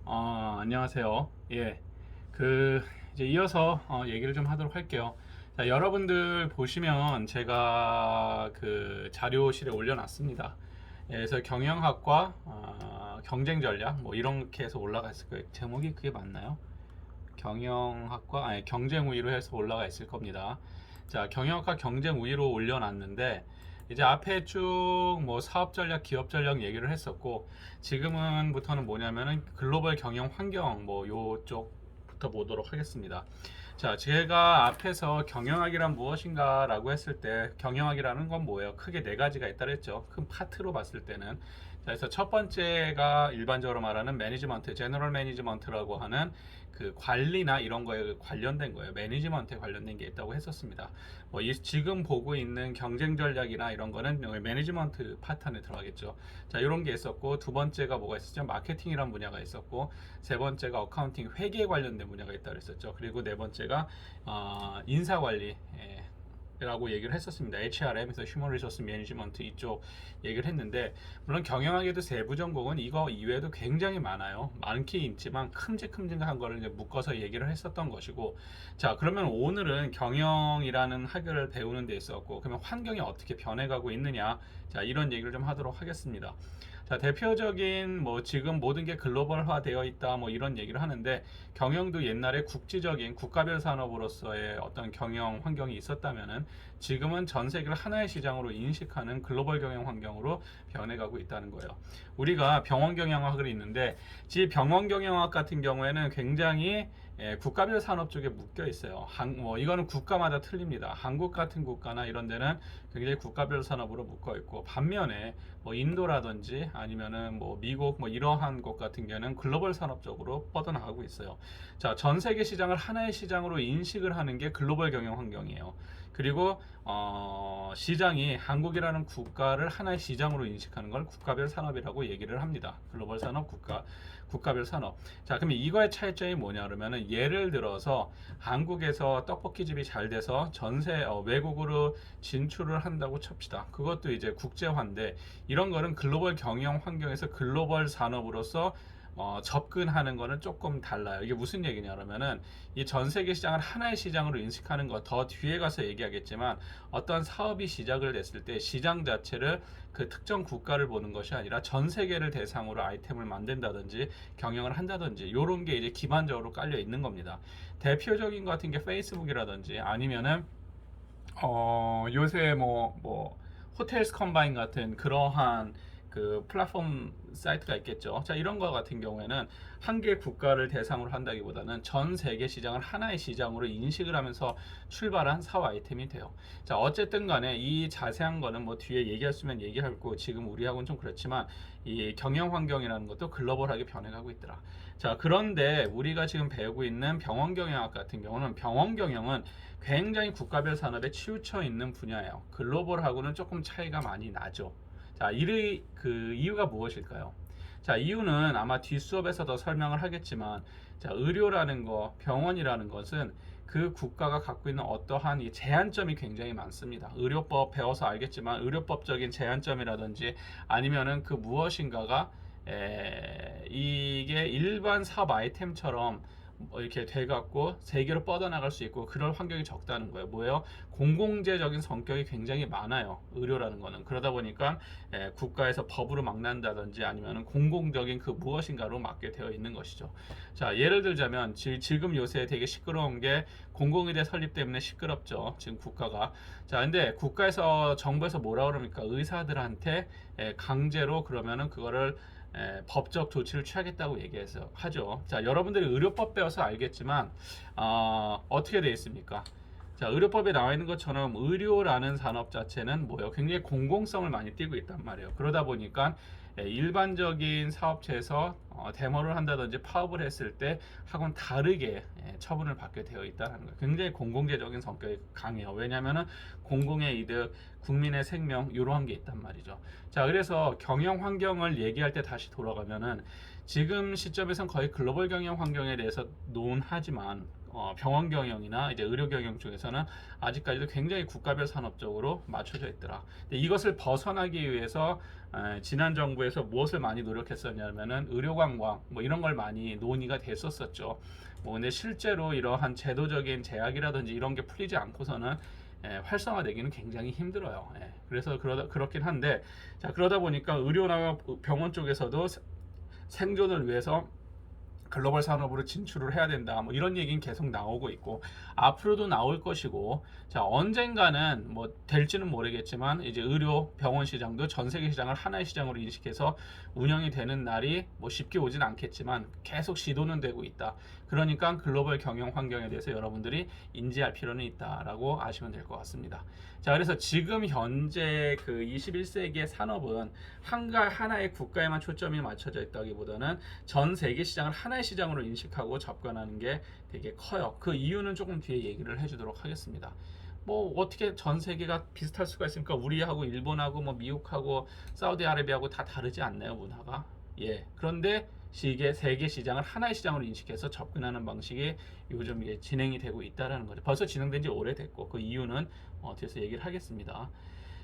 안녕하세요. 예. 이제 이어서 얘기를 좀 하도록 할게요. 자, 여러분들 보시면 제가 그 자료실에 올려놨습니다. 예, 그래서 경영학과 경쟁 전략 뭐 이렇게 해서 올라가 있을 거예요. 제목이 그게 맞나요? 경영학과 아니 경쟁 우위로 해서 올라가 있을 겁니다. 자, 경영학과 경쟁 우위로 올려놨는데 이제 앞에 쭉 뭐 사업 전략, 기업 전략 얘기를 했었고 지금은부터는 뭐냐면은 글로벌 경영 환경 뭐 요쪽부터 보도록 하겠습니다. 자, 제가 앞에서 경영학이란 무엇인가라고 했을 때 경영학이라는 건 뭐예요? 크게 네 가지가 있다 그랬죠. 큰 파트로 봤을 때는. 자, 그래서 첫 번째가 일반적으로 말하는 매니지먼트, 제너럴 매니지먼트라고 하는 그 관리나 이런 거에 관련된 거예요. 매니지먼트에 관련된 게 있다고 했었습니다. 뭐 지금 보고 있는 경쟁 전략이나 이런 거는 매니지먼트 파트 안에 들어가겠죠. 자, 이런 게 있었고 두 번째가 뭐가 있었죠? 마케팅이란 분야가 있었고 세 번째가 어카운팅 회계에 관련된 분야가 있다고 했었죠. 그리고 네 번째가 인사 관리 라고 얘기를 했었습니다. HRM에서 휴먼 리소스 매니지먼트 이쪽 얘기를 했는데 물론 경영학에도 세부 전공은 이거 이외에도 굉장히 많아요. 많긴 있지만 큼직큼직한 거를 이제 묶어서 얘기를 했었던 것이고 자 그러면 오늘은 경영이라는 학교를 배우는 데 있었고 그러면 환경이 어떻게 변해가고 있느냐 자 이런 얘기를 좀 하도록 하겠습니다. 자, 대표적인 뭐 지금 모든 게 글로벌화 되어 있다 뭐 이런 얘기를 하는데 경영도 옛날에 국지적인 국가별 산업으로서의 어떤 경영 환경이 있었다면은 지금은 전 세계를 하나의 시장으로 인식하는 글로벌 경영 환경으로 변해가고 있다는 거예요. 우리가 병원 경영학을 있는데 이 병원 경영학 같은 경우에는 굉장히 국가별 산업 쪽에 묶여 있어요. 뭐 이거는 국가마다 틀립니다. 한국 같은 국가나 이런 데는 굉장히 국가별 산업으로 묶어 있고 반면에 뭐 인도라든지 아니면은 뭐 미국 뭐 이러한 곳 같은 경우는 글로벌 산업 쪽으로 뻗어나가고 있어요. 자, 전 세계 시장을 하나의 시장으로 인식을 하는 게 글로벌 경영 환경이에요. 그리고 시장이 한국이라는 국가를 하나의 시장으로 인식하는 걸 국가별 산업이라고 얘기를 합니다. 글로벌 산업, 국가별 산업. 자, 그럼 이거의 차이점이 뭐냐 그러면은 예를 들어서 한국에서 떡볶이집이 잘 돼서 외국으로 진출을 한다고 칩시다. 그것도 이제 국제화인데 이런 거는 글로벌 경영 환경에서 글로벌 산업으로서 접근하는 거는 조금 달라요. 이게 무슨 얘기냐 그러면은 이 전 세계 시장을 하나의 시장으로 인식하는 거 더 뒤에 가서 얘기하겠지만 어떤 사업이 시작을 됐을 때 시장 자체를 그 특정 국가를 보는 것이 아니라 전 세계를 대상으로 아이템을 만든다든지 경영을 한다든지 이런 게 이제 기반적으로 깔려 있는 겁니다. 대표적인 것 같은 게 페이스북이라든지 아니면은 요새 뭐 호텔스 컴바인 같은 그러한 그 플랫폼 사이트가 있겠죠. 자, 이런 거 같은 경우에는 한 개 국가를 대상으로 한다기보다는 전 세계 시장을 하나의 시장으로 인식을 하면서 출발한 사업 아이템이 돼요. 자, 어쨌든 간에 이 자세한 거는 뭐 뒤에 얘기할 수면 얘기하고 지금 우리하고는 좀 그렇지만 이 경영 환경이라는 것도 글로벌하게 변해가고 있더라. 자, 그런데 우리가 지금 배우고 있는 병원 경영학 같은 경우는 병원 경영은 굉장히 국가별 산업에 치우쳐 있는 분야예요. 글로벌하고는 조금 차이가 많이 나죠. 자, 그 이유가 무엇일까요? 자, 이유는 아마 뒷수업에서 더 설명을 하겠지만, 자, 의료라는 거, 병원이라는 것은 그 국가가 갖고 있는 어떠한 이 제한점이 굉장히 많습니다. 의료법 배워서 알겠지만, 의료법적인 제한점이라든지 아니면은 그 무엇인가가 이게 일반 사업 아이템처럼 이렇게 돼갖고 세계로 뻗어나갈 수 있고 그럴 환경이 적다는 거예요. 뭐예요? 공공재적인 성격이 굉장히 많아요. 의료라는 거는 그러다 보니까 국가에서 법으로 막는다든지 아니면 공공적인 그 무엇인가로 막게 되어 있는 것이죠. 자, 예를 들자면 지금 요새 되게 시끄러운 게 공공의대 설립 때문에 시끄럽죠. 지금 국가가. 자, 근데 국가에서 정부에서 뭐라 그럽니까? 의사들한테 강제로 그러면은 그거를 법적 조치를 취하겠다고 얘기해서 하죠. 자, 여러분들이 의료법 배워서 알겠지만 어떻게 되어 있습니까? 자, 의료법에 나와 있는 것처럼 의료라는 산업 자체는 뭐예요? 굉장히 공공성을 많이 띠고 있단 말이에요. 그러다 보니까 일반적인 사업체에서 데모를 한다든지 파업을 했을 때 하고는 다르게 처분을 받게 되어 있다는 거예요. 굉장히 공공재적인 성격이 강해요. 왜냐하면 공공의 이득, 국민의 생명 이러한 게 있단 말이죠. 자, 그래서 경영 환경을 얘기할 때 다시 돌아가면은 지금 시점에선 거의 글로벌 경영 환경에 대해서 논하지만 병원 경영이나 이제 의료 경영 쪽에서는 아직까지도 굉장히 국가별 산업적으로 맞춰져 있더라. 근데 이것을 벗어나기 위해서 지난 정부에서 무엇을 많이 노력했었냐면은 의료 관광 뭐 이런 걸 많이 논의가 됐었었죠. 뭐 근데 실제로 이러한 제도적인 제약이라든지 이런 게 풀리지 않고서는 활성화되기는 굉장히 힘들어요. 그래서 그렇긴 한데, 자, 그러다 보니까 의료나 병원 쪽에서도 생존을 위해서 글로벌 산업으로 진출을 해야 된다. 뭐 이런 얘기는 계속 나오고 있고 앞으로도 나올 것이고, 자, 언젠가는 뭐 될지는 모르겠지만 이제 의료 병원 시장도 전 세계 시장을 하나의 시장으로 인식해서 운영이 되는 날이 뭐 쉽게 오진 않겠지만 계속 시도는 되고 있다. 그러니까 글로벌 경영 환경에 대해서 여러분들이 인지할 필요는 있다라고 아시면 될 것 같습니다. 자, 그래서 지금 현재 그 21세기의 산업은 하나의 국가에만 초점이 맞춰져 있다기보다는 전 세계 시장을 하나의 시장으로 인식하고 접근하는 게 되게 커요. 그 이유는 조금 뒤에 얘기를 해주도록 하겠습니다. 뭐 어떻게 전 세계가 비슷할 수가 있습니까? 우리하고 일본하고 뭐 미국하고 사우디아라비아하고 다 다르지 않나요, 문화가? 예. 그런데 이게 세계 시장을 하나의 시장으로 인식해서 접근하는 방식이 요즘 이게 진행이 되고 있다라는 거죠. 벌써 진행된 지 오래됐고 그 이유는 뒤에서 얘기를 하겠습니다.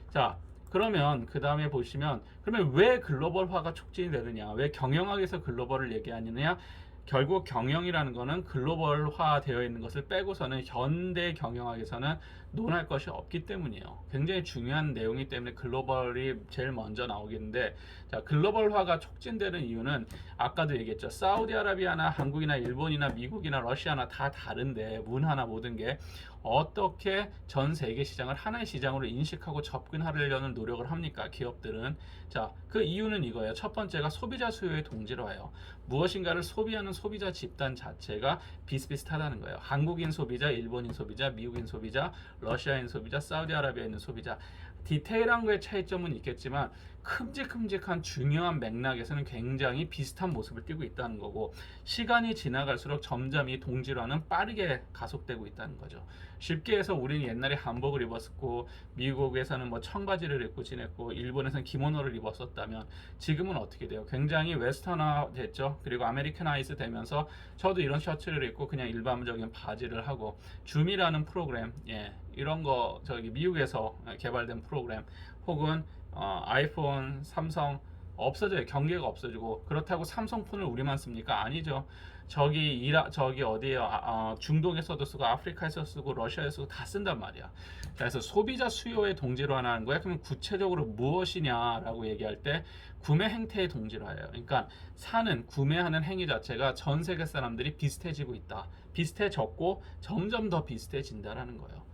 자, 그러면 그 다음에 보시면 그러면 왜 글로벌화가 촉진이 되느냐, 왜 경영학에서 글로벌을 얘기하느냐. 결국 경영이라는 거는 글로벌화 되어 있는 것을 빼고서는 현대 경영학에서는 논할 것이 없기 때문이에요. 굉장히 중요한 내용이기 때문에 글로벌이 제일 먼저 나오겠는데, 자, 글로벌화가 촉진되는 이유는 아까도 얘기했죠. 사우디아라비아나 한국이나 일본이나 미국이나 러시아나 다 다른데 문화나 모든 게 어떻게 전 세계 시장을 하나의 시장으로 인식하고 접근하려는 노력을 합니까? 기업들은. 자, 그 이유는 이거예요. 첫 번째가 소비자 수요의 동질화예요. 무엇인가를 소비하는 소비자 집단 자체가 비슷비슷하다는 거예요. 한국인 소비자, 일본인 소비자, 미국인 소비자, 러시아인 소비자, 사우디아라비아에 있는 소비자. 디테일한 거에 차이점은 있겠지만 큼직큼직한 중요한 맥락에서는 굉장히 비슷한 모습을 띠고 있다는 거고, 시간이 지나갈수록 점점 이 동질화는 빠르게 가속되고 있다는 거죠. 쉽게 해서 우리는 옛날에 한복을 입었고 미국에서는 뭐 청바지를 입고 지냈고 일본에서는 기모노를 입었었다면 지금은 어떻게 돼요? 굉장히 웨스턴화 됐죠. 그리고 아메리카나이즈 되면서 저도 이런 셔츠를 입고 그냥 일반적인 바지를 하고, 줌이라는 프로그램, 이런 거 저기 미국에서 개발된 프로그램, 혹은 아이폰, 삼성 없어져요. 경계가 없어지고. 그렇다고 삼성폰을 우리만 씁니까? 아니죠. 저기 어디에요? 중동에서도 쓰고 아프리카에서 쓰고 러시아에서 쓰고 다 쓴단 말이야. 그래서 소비자 수요의 동질화라는 거야. 그러면 구체적으로 무엇이냐라고 얘기할 때 구매 행태의 동질화예요. 그러니까 구매하는 행위 자체가 전 세계 사람들이 비슷해지고 있다. 비슷해졌고 점점 더 비슷해진다라는 거예요.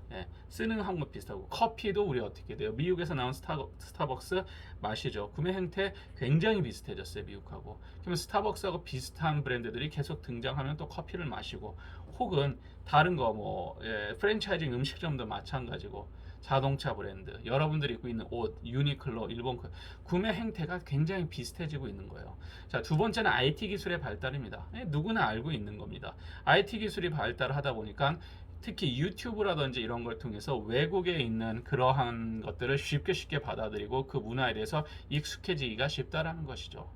쓰는 방법 비슷하고, 커피도 우리 어떻게 돼요? 미국에서 나온 스타벅스 마시죠. 구매 행태 굉장히 비슷해졌어요, 미국하고. 그러면 스타벅스하고 비슷한 브랜드들이 계속 등장하면 또 커피를 마시고, 혹은 다른 거 뭐 프랜차이징 음식점도 마찬가지고, 자동차 브랜드, 여러분들이 입고 있는 옷, 유니클로, 일본 구매 행태가 굉장히 비슷해지고 있는 거예요. 자, 두 번째는 IT 기술의 발달입니다. 누구나 알고 있는 겁니다. IT 기술이 발달하다 보니까 특히 유튜브라든지 이런 걸 통해서 외국에 있는 그러한 것들을 쉽게 받아들이고 그 문화에 대해서 익숙해지기가 쉽다라는 것이죠.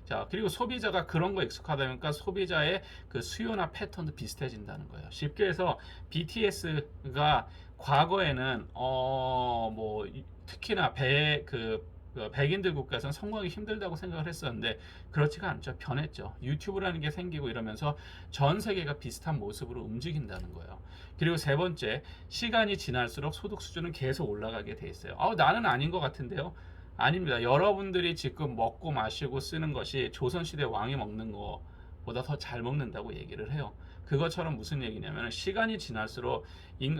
자, 그리고 소비자가 그런 거 익숙하다 보니까 소비자의 그 수요나 패턴도 비슷해진다는 거예요. 쉽게 해서 BTS가 과거에는 뭐 특히나 백인들 국가에서는 성공하기 힘들다고 생각을 했었는데 그렇지가 않죠. 변했죠. 유튜브라는 게 생기고 이러면서 전 세계가 비슷한 모습으로 움직인다는 거예요. 그리고 세 번째, 시간이 지날수록 소득 수준은 계속 올라가게 돼 있어요. 나는 아닌 것 같은데요. 아닙니다. 여러분들이 지금 먹고 마시고 쓰는 것이 조선시대 왕이 먹는 거보다 더 잘 먹는다고 얘기를 해요. 그것처럼 무슨 얘기냐면 시간이 지날수록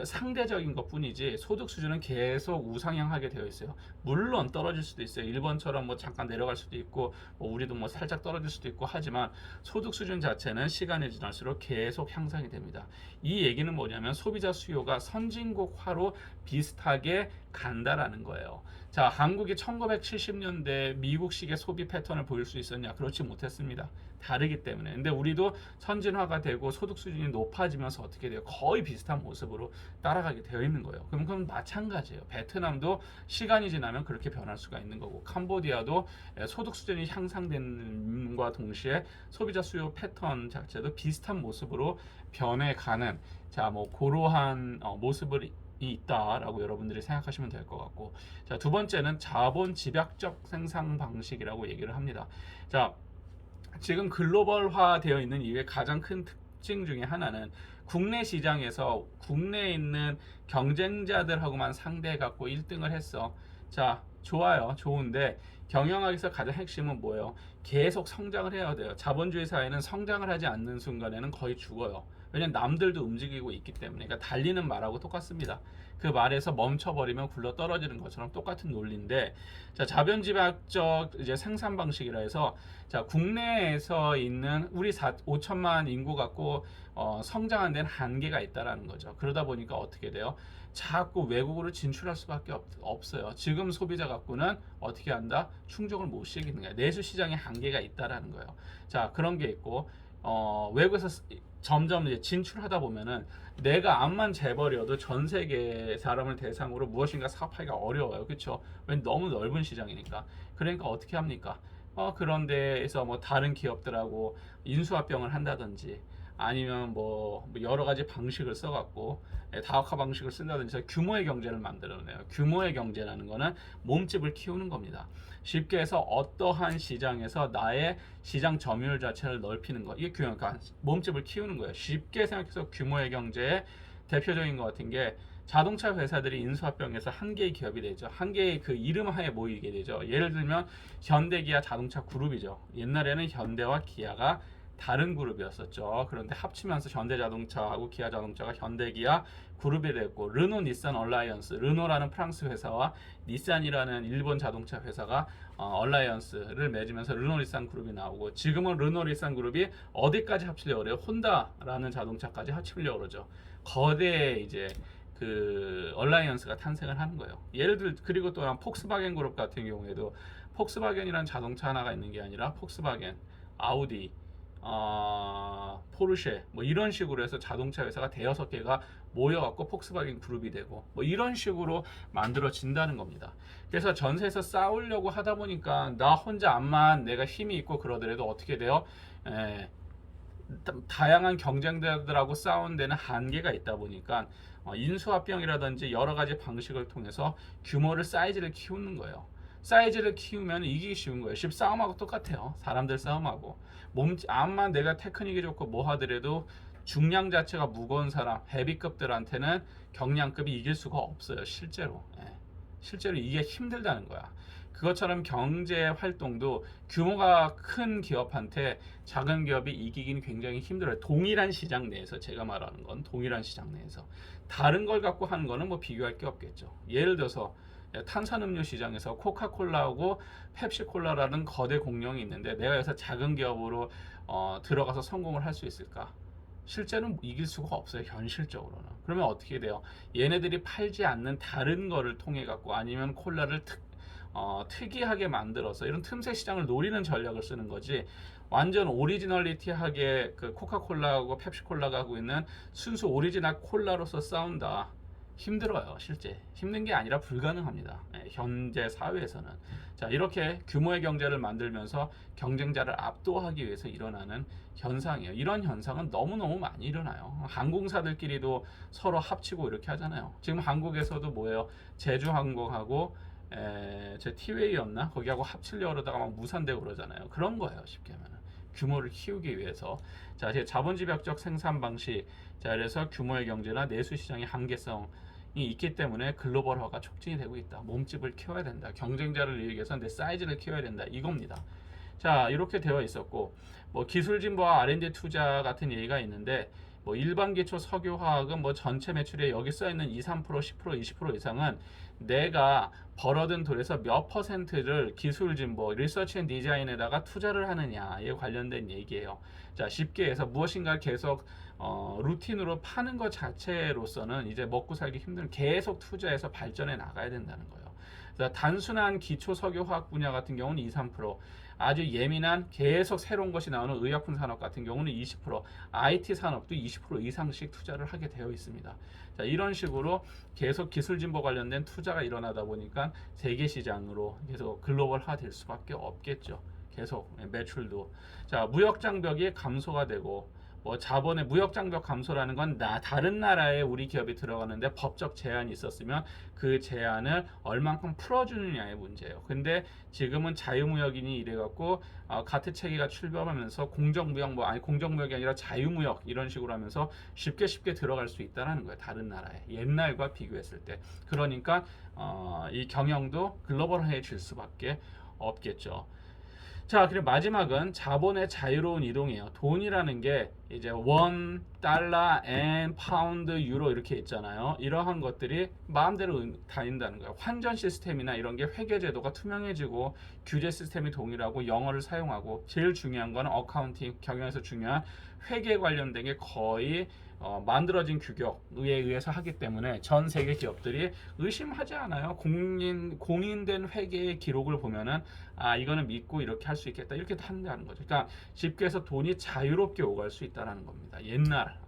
상대적인 것 뿐이지 소득 수준은 계속 우상향하게 되어 있어요. 물론 떨어질 수도 있어요. 일본처럼 뭐 잠깐 내려갈 수도 있고 뭐 우리도 뭐 살짝 떨어질 수도 있고 하지만 소득 수준 자체는 시간이 지날수록 계속 향상이 됩니다. 이 얘기는 뭐냐면 소비자 수요가 선진국화로 비슷하게 간다라는 거예요. 자, 한국이 1970년대 미국식의 소비 패턴을 보일 수 있었냐? 그렇지 못했습니다. 다르기 때문에. 근데 우리도 선진화가 되고 소득 수준이 높아지면서 어떻게 돼요? 거의 비슷한 모습으로 따라가게 되어 있는 거예요. 그럼 마찬가지예요. 베트남도 시간이 지나면 그렇게 변할 수가 있는 거고, 캄보디아도 소득 수준이 향상됨과 동시에 소비자 수요 패턴 자체도 비슷한 모습으로 변해가는, 자, 뭐 그러한 모습을 있다라고 여러분들이 생각하시면 될 것 같고, 자, 두 번째는 자본 집약적 생산 방식이라고 얘기를 합니다. 자, 지금 글로벌화 되어 있는 이유의 가장 큰 특징 중에 하나는 국내 시장에서 국내에 있는 경쟁자들하고만 상대해 갖고 1등을 했어. 자, 좋아요. 좋은데 경영학에서 가장 핵심은 뭐예요? 계속 성장을 해야 돼요. 자본주의 사회는 성장을 하지 않는 순간에는 거의 죽어요. 왜냐면 남들도 움직이고 있기 때문에. 그러니까 달리는 말하고 똑같습니다. 그 말에서 멈춰버리면 굴러 떨어지는 것처럼 똑같은 논리인데, 자, 자본집약적 이제 생산 방식이라 해서, 자, 국내에서 있는 우리 5천만 인구 갖고 성장하는 데는 한계가 있다라는 거죠. 그러다 보니까 어떻게 돼요? 자꾸 외국으로 진출할 수밖에 없어요. 지금 소비자 갖고는 어떻게 한다? 충족을 못 시키는 거예요. 내수 시장에 한계가 있다라는 거예요. 자, 그런 게 있고, 외국에서 점점 이제 진출하다 보면은 내가 암만 재벌이어도 전 세계 사람을 대상으로 무엇인가 사업하기가 어려워요. 그렇죠? 왜? 너무 넓은 시장이니까. 그러니까 어떻게 합니까? 그런 데에서 뭐 다른 기업들하고 인수합병을 한다든지, 아니면 뭐 여러 가지 방식을 써갖고 다각화 방식을 쓴다든지 해서 규모의 경제를 만들어내요. 규모의 경제라는 거는 몸집을 키우는 겁니다. 쉽게 해서 어떠한 시장에서 나의 시장 점유율 자체를 넓히는 거, 이게 그러니까 몸집을 키우는 거예요. 쉽게 생각해서 규모의 경제의 대표적인 것 같은 게, 자동차 회사들이 인수합병해서 한 개의 기업이 되죠. 한 개의 그 이름 하에 모이게 되죠. 예를 들면 현대기아 자동차 그룹이죠. 옛날에는 현대와 기아가 다른 그룹이었었죠. 그런데 합치면서 현대자동차하고 기아자동차가 현대기아 그룹이 됐고, 르노 닛산 얼라이언스, 르노라는 프랑스 회사와 닛산이라는 일본 자동차 회사가 얼라이언스를 맺으면서 르노 닛산 그룹이 나오고, 지금은 르노 닛산 그룹이 어디까지 합치려고 그래요? 혼다라는 자동차까지 합치려고 그러죠. 거대 이제 그 얼라이언스가 탄생을 하는 거예요. 예를 들, 그리고 또한 폭스바겐 그룹 같은 경우에도 폭스바겐이라는 자동차 하나가 있는 게 아니라 폭스바겐, 아우디, 포르쉐 뭐 이런 식으로 해서 자동차 회사가 대여섯 개가 모여갖고 폭스바겐 그룹이 되고, 뭐 이런 식으로 만들어진다는 겁니다. 그래서 전세에서 싸우려고 하다 보니까 나 혼자 암만 내가 힘이 있고 그러더라도 어떻게 돼요? 다양한 경쟁자들하고 싸운 데는 한계가 있다 보니까 인수합병이라든지 여러 가지 방식을 통해서 규모를, 사이즈를 키우는 거예요. 사이즈를 키우면 이기기 쉬운 거예요. 싸움하고 똑같아요. 사람들 싸움하고. 암만 내가 테크닉이 좋고 뭐 하더라도 중량 자체가 무거운 사람, 헤비급들한테는 경량급이 이길 수가 없어요. 실제로. 실제로 이게 힘들다는 거야. 그것처럼 경제 활동도 규모가 큰 기업한테 작은 기업이 이기기는 굉장히 힘들어요. 동일한 시장 내에서, 제가 말하는 건 동일한 시장 내에서. 다른 걸 갖고 하는 거는 뭐 비교할 게 없겠죠. 예를 들어서 탄산음료 시장에서 코카콜라하고 펩시콜라라는 거대 공룡이 있는데, 내가 여기서 작은 기업으로 들어가서 성공을 할 수 있을까? 실제는 이길 수가 없어요. 현실적으로는. 그러면 어떻게 돼요? 얘네들이 팔지 않는 다른 거를 통해 갖고, 아니면 콜라를 특이하게 만들어서 이런 틈새 시장을 노리는 전략을 쓰는 거지, 완전 오리지널리티하게 그 코카콜라하고 펩시콜라가 하고 있는 순수 오리지널 콜라로서 싸운다. 힘들어요. 실제 힘든 게 아니라 불가능합니다. 현재 사회에서는. 자, 이렇게 규모의 경제를 만들면서 경쟁자를 압도하기 위해서 일어나는 현상이에요. 이런 현상은 너무너무 많이 일어나요. 항공사들끼리도 서로 합치고 이렇게 하잖아요. 지금 한국에서도 뭐예요? 제주항공하고 제 티웨이였나? 거기하고 합치려고 그러다가 막 무산되고 그러잖아요. 그런 거예요. 쉽게 하면 규모를 키우기 위해서. 자, 이제 자본집약적 생산 방식. 자, 그래서 규모의 경제나 내수 시장의 한계성이 있기 때문에 글로벌화가 촉진이 되고 있다. 몸집을 키워야 된다. 경쟁자를 이기기 위해서 내 사이즈를 키워야 된다. 이겁니다. 자, 이렇게 되어 있었고, 뭐 기술 진보와 R&D 투자 같은 얘기가 있는데, 뭐 일반 기초 석유화학은 뭐 전체 매출에 여기 써 있는 2, 3%, 10%, 20% 이상은 내가 벌어든 돈에서 몇 퍼센트를 기술 진보, 리서치 앤 디자인에다가 투자를 하느냐에 관련된 얘기예요. 자, 쉽게 해서 무엇인가 계속 루틴으로 파는 것 자체로서는 이제 먹고 살기 힘든, 계속 투자해서 발전해 나가야 된다는 거예요. 단순한 기초 석유화학 분야 같은 경우는 2, 3%, 아주 예민한 계속 새로운 것이 나오는 의약품 산업 같은 경우는 20%, IT 산업도 20% 이상씩 투자를 하게 되어 있습니다. 자, 이런 식으로 계속 기술 진보 관련된 투자가 일어나다 보니까 세계 시장으로 계속 글로벌화 될 수밖에 없겠죠. 계속 매출도. 자, 무역 장벽이 감소가 되고, 뭐 자본의 무역 장벽 감소라는 건 다른 나라에 우리 기업이 들어가는데 법적 제한이 있었으면 그 제한을 얼만큼 풀어주느냐의 문제예요. 근데 지금은 자유무역이니 이래갖고 가트 체계가 출범하면서 공정무역, 뭐 아니 공정무역이 아니라 자유무역 이런 식으로 하면서 쉽게 들어갈 수 있다는 거예요. 다른 나라에 옛날과 비교했을 때. 그러니까 이 경영도 글로벌해질 수밖에 없겠죠. 자, 그리고 마지막은 자본의 자유로운 이동이에요. 돈이라는 게 이제 원, 달러, 엔, 파운드, 유로 이렇게 있잖아요. 이러한 것들이 마음대로 다닌다는 거예요. 환전 시스템이나 이런 게 회계 제도가 투명해지고 규제 시스템이 동일하고 영어를 사용하고 제일 중요한 거는 어카운팅, 경영에서 중요한 회계 관련된 게 거의 만들어진 규격에 의해서 하기 때문에 전 세계 기업들이 의심하지 않아요. 공인된 회계의 기록을 보면은 이거는 믿고 이렇게 할 수 있겠다 이렇게 한다는 거죠. 그러니까 쉽게 해서 돈이 자유롭게 오갈 수 있다는 겁니다.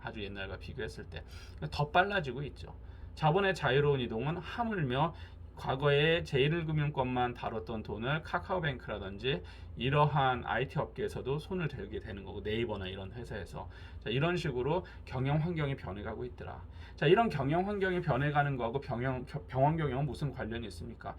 아주 옛날과 비교했을 때 더 빨라지고 있죠. 자본의 자유로운 이동은 하물며 과거에 제1금융권만 다뤘던 돈을 카카오뱅크라든지 이러한 IT 업계에서도 손을 대게 되는 거고, 네이버나 이런 회사에서. 자, 이런 식으로 경영 환경이 변해가고 있더라. 자, 이런 경영 환경이 변해가는 거하고 병원 경영은 무슨 관련이 있습니까?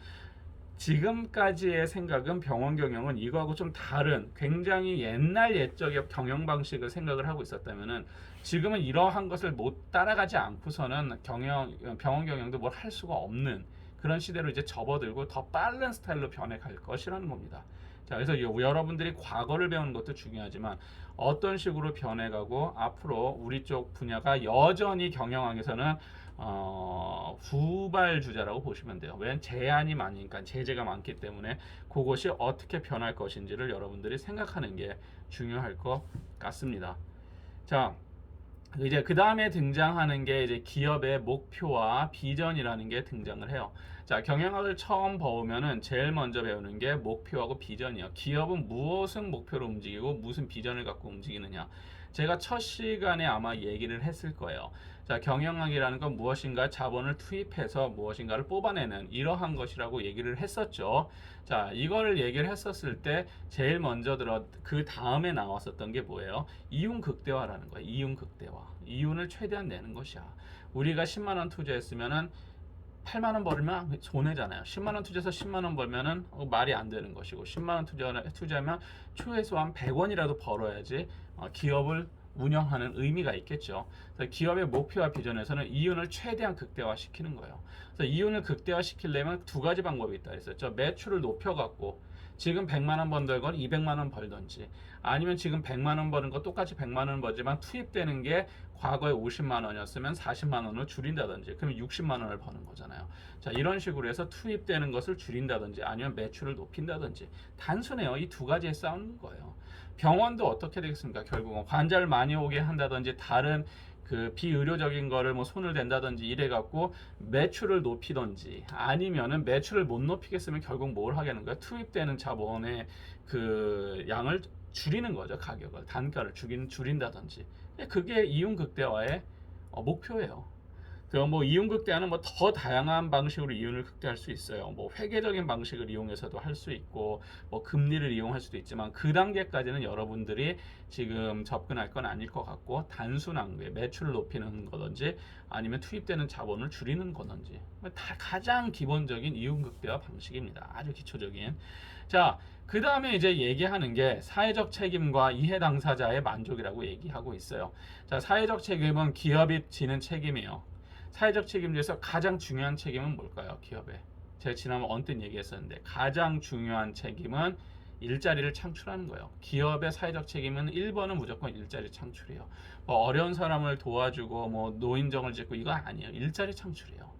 지금까지의 생각은 병원 경영은 이거하고 좀 다른 굉장히 옛적의 경영 방식을 생각을 하고 있었다면은 지금은 이러한 것을 못 따라가지 않고서는 병원 경영도 뭘 할 수가 없는 그런 시대로 이제 접어들고 더 빠른 스타일로 변해갈 것이라는 겁니다. 자, 그래서 여러분들이 과거를 배우는 것도 중요하지만 어떤 식으로 변해가고 앞으로 우리 쪽 분야가 여전히 경영학에서는 후발주자라고 보시면 돼요. 왜냐하면 제한이 많으니까, 제재가 많기 때문에 그것이 어떻게 변할 것인지를 여러분들이 생각하는 게 중요할 것 같습니다. 자, 이제 그 다음에 등장하는 게 이제 기업의 목표와 비전이라는 게 등장을 해요. 자, 경영학을 처음 배우면은 제일 먼저 배우는 게 목표하고 비전이에요. 기업은 무엇을 목표로 움직이고 무슨 비전을 갖고 움직이느냐. 제가 첫 시간에 아마 얘기를 했을 거예요. 자, 경영학이라는 건 무엇인가 자본을 투입해서 무엇인가를 뽑아내는 이러한 것이라고 얘기를 했었죠. 자, 이거를 얘기를 했었을 때 제일 먼저 그 다음에 나왔었던 게 뭐예요? 이윤 극대화라는 거예요. 이윤 극대화. 이윤을 최대한 내는 것이야. 우리가 10만 원 투자했으면은 8만 원 벌면 손해잖아요. 10만 원 투자해서 10만 원 벌면은 말이 안 되는 것이고, 10만 원 투자하면 최소한 100원이라도 벌어야지 기업을 운영하는 의미가 있겠죠. 그래서 기업의 목표와 비전에서는 이윤을 최대한 극대화시키는 거예요. 그래서 이윤을 극대화시키려면 두 가지 방법이 있다 했었죠. 매출을 높여갖고 지금 100만 원 번던 건 200만 원 벌던지, 아니면 지금 100만 원 버는 거 똑같이 100만 원 벌지만 투입되는 게 과거에 50만 원이었으면 40만 원을 줄인다든지, 그러면 60만 원을 버는 거잖아요. 자, 이런 식으로 해서 투입되는 것을 줄인다든지 아니면 매출을 높인다든지, 단순해요. 이 두 가지에 싸우는 거예요. 병원도 어떻게 되겠습니까? 결국은 환자를 많이 오게 한다든지 다른 그 비의료적인 거를 뭐 손을 댄다든지 이래 갖고 매출을 높이든지, 아니면은 매출을 못 높이겠으면 결국 뭘 하겠는 거야? 투입되는 자본의 그 양을 줄이는 거죠. 가격을, 단가를 줄인다든지. 그게 이윤 극대화의 목표예요. 뭐 이윤 극대화는 뭐 더 다양한 방식으로 이윤을 극대화할 수 있어요. 뭐 회계적인 방식을 이용해서도 할 수 있고, 뭐 금리를 이용할 수도 있지만 그 단계까지는 여러분들이 지금 접근할 건 아닐 것 같고, 단순한 게 매출을 높이는 거든지 아니면 투입되는 자본을 줄이는 거든지, 다 가장 기본적인 이윤 극대화 방식입니다. 아주 기초적인. 자, 그 다음에 이제 얘기하는 게 사회적 책임과 이해 당사자의 만족이라고 얘기하고 있어요. 자, 사회적 책임은 기업이 지는 책임이에요. 사회적 책임 중에서 가장 중요한 책임은 뭘까요? 기업에. 제가 지난번 언뜻 얘기했었는데 가장 중요한 책임은 일자리를 창출하는 거예요. 기업의 사회적 책임은 1번은 무조건 일자리 창출이에요. 뭐 어려운 사람을 도와주고 뭐 노인정을 짓고 이거 아니에요. 일자리 창출이에요.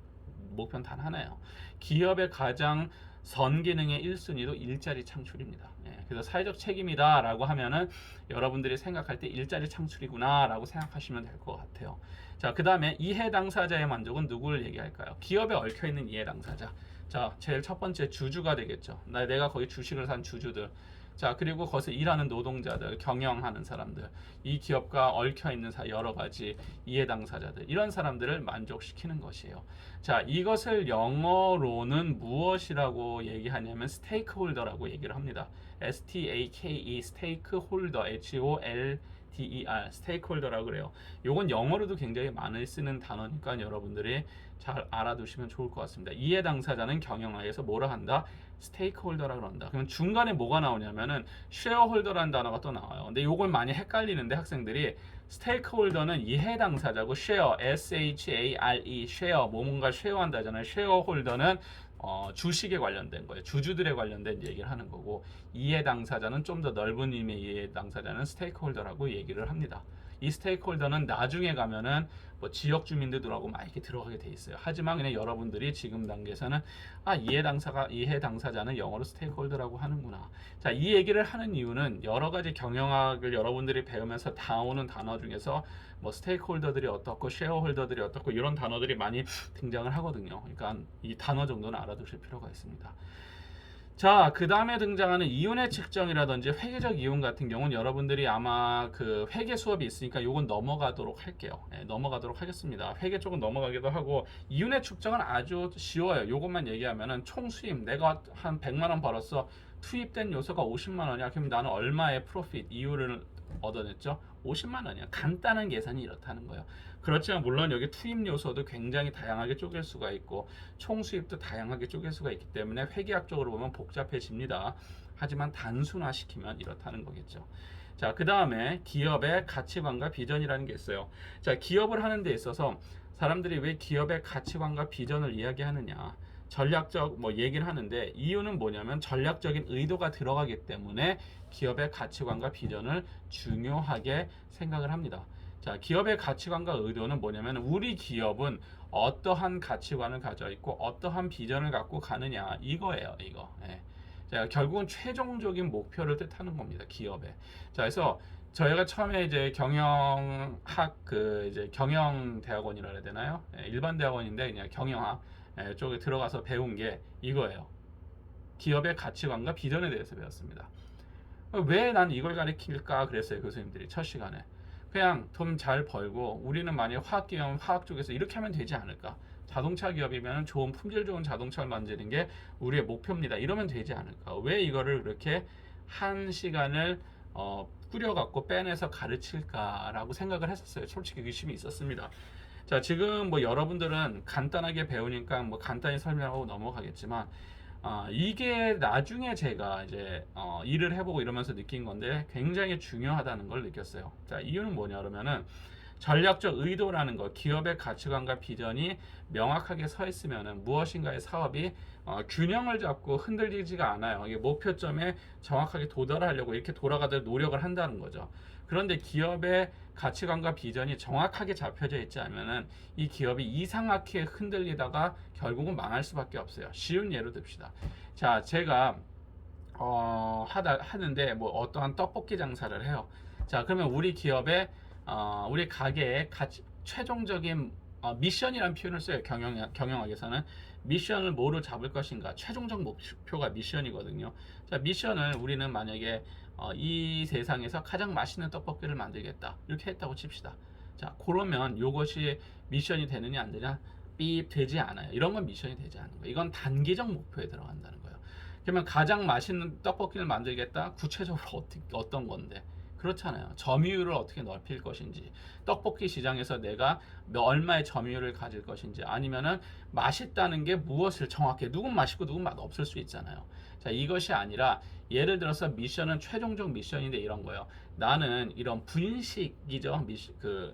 목표는 단 하나예요. 기업의 가장 선기능의 1순위도 일자리 창출입니다. 예, 그래서 사회적 책임이다라고 하면은 여러분들이 생각할 때 일자리 창출이구나라고 생각하시면 될 것 같아요. 자, 그 다음에 이해 당사자의 만족은 누구를 얘기할까요? 기업에 얽혀있는 이해 당사자. 자, 제일 첫 번째 주주가 되겠죠. 내가 거기 주식을 산 주주들. 자, 그리고 거기서 일하는 노동자들, 경영하는 사람들, 이 기업과 얽혀있는 여러 가지 이해 당사자들, 이런 사람들을 만족시키는 것이에요. 자, 이것을 영어로는 무엇이라고 얘기하냐면 스테이크홀더라고 얘기를 합니다. S-T-A-K-E, 스테이크홀더, H-O-L-D-E-R, 스테이크홀더라고 그래요. 요건 영어로도 굉장히 많이 쓰는 단어니까 여러분들이 잘 알아두시면 좋을 것 같습니다. 이해 당사자는 경영학에서 뭐라 한다? 스테이크홀더라고 한다. 그러면 중간에 뭐가 나오냐면은 쉐어홀더라는 단어가 또 나와요. 근데 요걸 많이 헷갈리는데 학생들이 스테이크홀더는 이해 당사자고 쉐어, S-H-A-R-E, 쉐어, 뭔가 쉐어한다잖아요. 쉐어홀더는 주식에 관련된 거예요. 주주들에 관련된 얘기를 하는 거고, 이해 당사자는 좀 더 넓은 의미의 이해 당사자는 스테이크홀더라고 얘기를 합니다. 이 스테이크홀더는 나중에 가면은 뭐 지역 주민들하고 막 이렇게 들어가게 돼 있어요. 하지만 그냥 여러분들이 지금 단계에서는 이해 당사자는 영어로 스테이크홀더라고 하는구나. 자, 이 얘기를 하는 이유는 여러 가지 경영학을 여러분들이 배우면서 나오는 단어 중에서 뭐 스테이크홀더들이 어떻고 쉐어홀더들이 어떻고 이런 단어들이 많이 등장을 하거든요. 그러니까 이 단어 정도는 알아두실 필요가 있습니다. 자, 그 다음에 등장하는 이윤의 측정이라든지 회계적 이윤 같은 경우는 여러분들이 아마 그 회계 수업이 있으니까 요건 넘어가도록 할게요. 네, 넘어가도록 하겠습니다. 회계 쪽은 넘어가기도 하고, 이윤의 측정은 아주 쉬워요. 요것만 얘기하면은 총 수입, 내가 한 100만 원 벌었어. 투입된 요소가 50만 원이야. 그럼 나는 얼마의 프로핏, 이윤을 얻어냈죠? 50만 원이야. 간단한 계산이 이렇다는 거예요. 그렇지만 물론 여기 투입 요소도 굉장히 다양하게 쪼갤 수가 있고 총 수입도 다양하게 쪼갤 수가 있기 때문에 회계학적으로 보면 복잡해집니다. 하지만 단순화시키면 이렇다는 거겠죠. 자, 그 다음에 기업의 가치관과 비전이라는 게 있어요. 자, 기업을 하는 데 있어서 사람들이 왜 기업의 가치관과 비전을 이야기하느냐, 전략적 뭐 얘기를 하는데, 이유는 뭐냐면 전략적인 의도가 들어가기 때문에 기업의 가치관과 비전을 중요하게 생각을 합니다. 자, 기업의 가치관과 의도는 뭐냐면 우리 기업은 어떠한 가치관을 가져 있고 어떠한 비전을 갖고 가느냐, 이거예요. 이거. 예. 자, 결국은 최종적인 목표를 뜻하는 겁니다. 기업에. 자, 그래서 저희가 처음에 이제 경영학 이제 경영대학원이라 해야 되나요? 예, 일반 대학원인데 그냥 경영학 쪽에 들어가서 배운 게 이거예요. 기업의 가치관과 비전에 대해서 배웠습니다. 왜 난 이걸 가르칠까 그랬어요. 교수님들이 첫 시간에. 그냥 돈 잘 벌고 우리는 만약 화학기업 화학 쪽에서 이렇게 하면 되지 않을까. 자동차 기업이면 좋은 품질 좋은 자동차를 만드는 게 우리의 목표입니다. 이러면 되지 않을까. 왜 이거를 그렇게 한 시간을 꾸려갖고 빼내서 가르칠까라고 생각을 했었어요. 솔직히 의심이 있었습니다. 자, 지금 뭐 여러분들은 간단하게 배우니까 뭐 간단히 설명하고 넘어가겠지만, 이게 나중에 제가 이제 일을 해보고 이러면서 느낀 건데 굉장히 중요하다는 걸 느꼈어요. 자, 이유는 뭐냐 그러면은 전략적 의도라는 것, 기업의 가치관과 비전이 명확하게 서 있으면은 무엇인가의 사업이 균형을 잡고 흔들리지가 않아요. 이게 목표점에 정확하게 도달하려고 이렇게 돌아가도록 노력을 한다는 거죠. 그런데 기업의 가치관과 비전이 정확하게 잡혀져 있지 않으면은 이 기업이 이상하게 흔들리다가 결국은 망할 수밖에 없어요. 쉬운 예로 듭시다. 자, 제가 하는데 뭐 어떠한 떡볶이 장사를 해요. 자, 그러면 우리 기업의 우리 가게의 최종적인 미션이라는 표현을 써요. 경영학에서는 미션을 뭐로 잡을 것인가, 최종적 목표가 미션이거든요. 자, 미션을 우리는 만약에 이 세상에서 가장 맛있는 떡볶이를 만들겠다 이렇게 했다고 칩시다. 자, 그러면 이것이 미션이 되느냐 안 되냐, 삐 되지 않아요. 이런 건 미션이 되지 않는 거예요. 이건 단기적 목표에 들어간다는 거예요. 그러면 가장 맛있는 떡볶이를 만들겠다, 구체적으로 어떤 건데, 그렇잖아요. 점유율을 어떻게 넓힐 것인지, 떡볶이 시장에서 내가 얼마의 점유율을 가질 것인지, 아니면은 맛있다는 게 무엇을 정확해, 누군 맛있고 누군 맛 없을 수 있잖아요. 자, 이것이 아니라 예를 들어서 미션은 최종적 미션인데 이런 거예요. 나는 이런 분식이죠.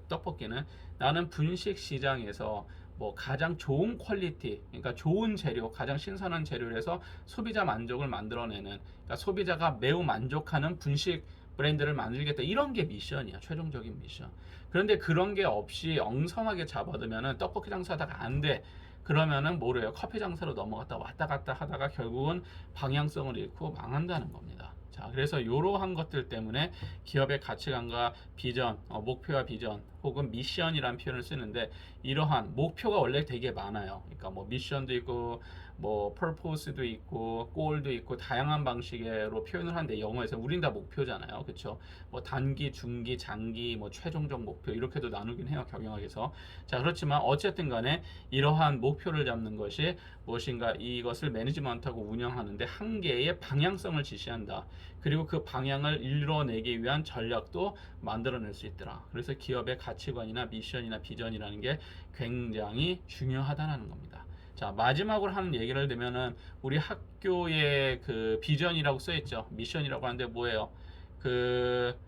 떡볶이는 나는 분식 시장에서 뭐 가장 좋은 퀄리티, 그러니까 좋은 재료, 가장 신선한 재료를 해서 소비자 만족을 만들어내는, 그러니까 소비자가 매우 만족하는 분식 브랜드를 만들겠다, 이런 게 미션이야, 최종적인 미션. 그런데 그런 게 없이 엉성하게 잡아두면은 떡볶이 장사하다가 안 돼. 그러면은 뭐래요? 커피 장사로 넘어갔다 왔다 갔다 하다가 결국은 방향성을 잃고 망한다는 겁니다. 자, 그래서 이러한 것들 때문에 기업의 가치관과 비전, 목표와 비전, 혹은 미션이라는 표현을 쓰는데, 이러한 목표가 원래 되게 많아요. 그러니까 뭐 미션도 있고, 뭐 purpose도 있고, goal도 있고, 다양한 방식으로 표현을 하는데, 영어에서 우린 다 목표잖아요, 그렇죠? 뭐 단기, 중기, 장기, 뭐 최종적 목표, 이렇게도 나누긴 해요, 경영학에서. 자, 그렇지만 어쨌든 간에 이러한 목표를 잡는 것이 무엇인가, 이것을 매니지먼트하고 운영하는데 한계의 방향성을 지시한다. 그리고 그 방향을 이뤄내기 위한 전략도 만들어낼 수 있더라. 그래서 기업의 가치관이나 미션이나 비전이라는 게 굉장히 중요하다는 겁니다. 자, 마지막으로 하는 얘기를 들면은, 우리 학교에 그 비전이라고 써 있죠. 미션이라고 하는데 뭐예요? 그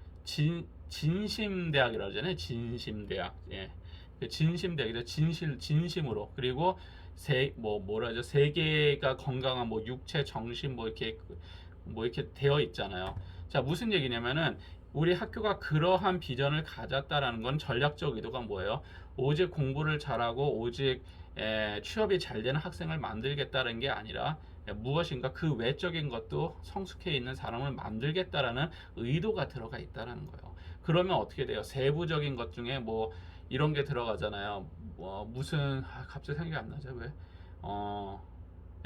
진심대학이라고 하잖아요. 진심대학. 예. 그 진심대학이죠. 진심으로. 그리고 뭐라죠? 세계가 건강한 뭐 육체, 정신 뭐 이렇게 되어 있잖아요. 자, 무슨 얘기냐면은, 우리 학교가 그러한 비전을 가졌다라는 건 전략적 의도가 뭐예요? 오직 공부를 잘하고 오직 취업이 잘 되는 학생을 만들겠다는 게 아니라, 무엇인가 그 외적인 것도 성숙해 있는 사람을 만들겠다라는 의도가 들어가 있다라는 거예요. 그러면 어떻게 돼요? 세부적인 것 중에 뭐 이런 게 들어가잖아요. 갑자기 생각이 안 나죠? 왜?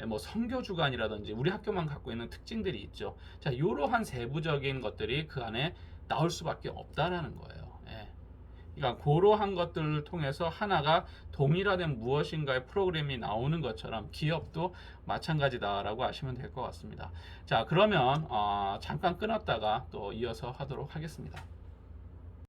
뭐 선교 주간이라든지 우리 학교만 갖고 있는 특징들이 있죠. 자, 이러한 세부적인 것들이 그 안에 나올 수밖에 없다라는 거예요. 예. 그러니까 그러한 것들을 통해서 하나가 동일화된 무엇인가의 프로그램이 나오는 것처럼 기업도 마찬가지다라고 아시면 될 것 같습니다. 자, 그러면 잠깐 끊었다가 또 이어서 하도록 하겠습니다.